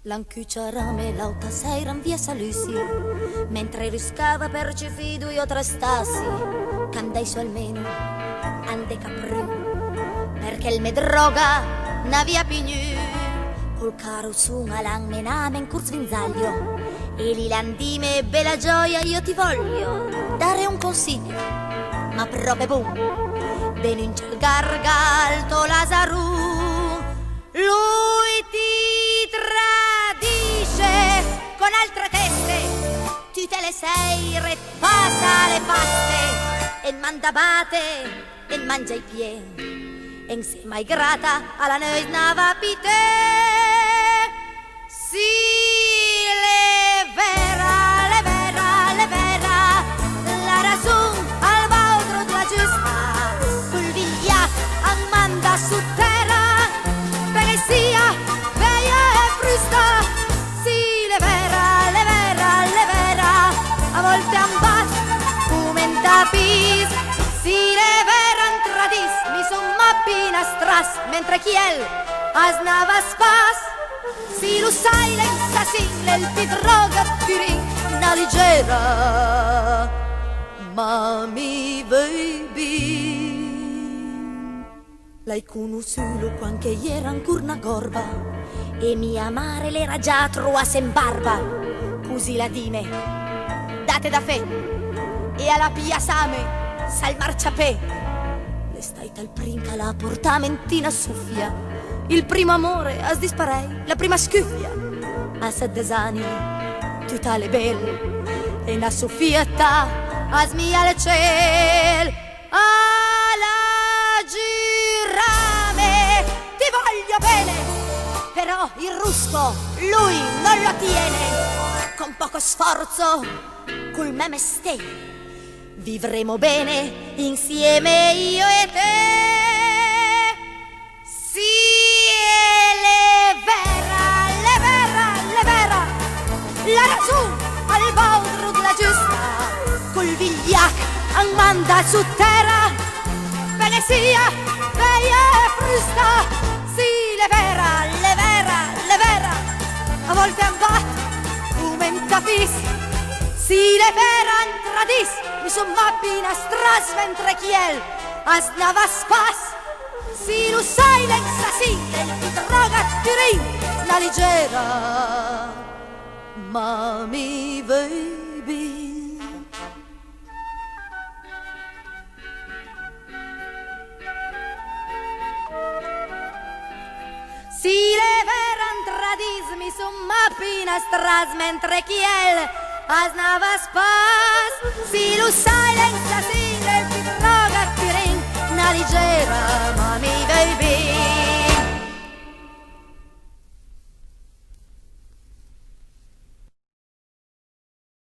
L'ancucciarame l'auta seiran via salusi, mentre riscava per ci fidu io trastassi, candai su almeno ande capru, perché il me droga na via pignu, col caro su malang mename in curzvinzaglio, e li landime bella gioia io ti voglio dare un consiglio, ma proprio boom, bene in ciel gargalto Lazaru, lui ti tradisce con altre teste, tu te le sei repasa le paste e manda bate e mangia i piedi e insieme ai grata alla noi nava pite si le vera la ragion al baudro della giusta col vigliac a manda su terra perché sia veia e frusta si le vera a volte ambat come in tapis si le veran tradis mi son mappina stras mentre chiel asnava spas si lo sai l'ensassin il ti droga tirin una leggera mami baby l'hai conosciuto quando era ancora una gorba e mia mare l'era già trovasse in barba così la dime date da fe e alla pia same sal marciapè le stai tal princa la portamentina suffia il primo amore as disparei la prima scuffia a 7 anni tutta le belle e una soffietta as mia le ciel alla girame ti voglio bene però il rusco lui non lo tiene con poco sforzo col me mestiere vivremo bene insieme io e te sì le vera la ragione al baudro della giusta col vigliac a manda su terra bene sia veia e frusta sì le vera a volte ambat come in tapis si le veran tradis mi son mappina stras mentre chiel asnava spas si lo sai l'ensassin ti droga tirin la leggera mami baby si le veran tradis mi son mappina stras mentre chiel asnava spas si lo sai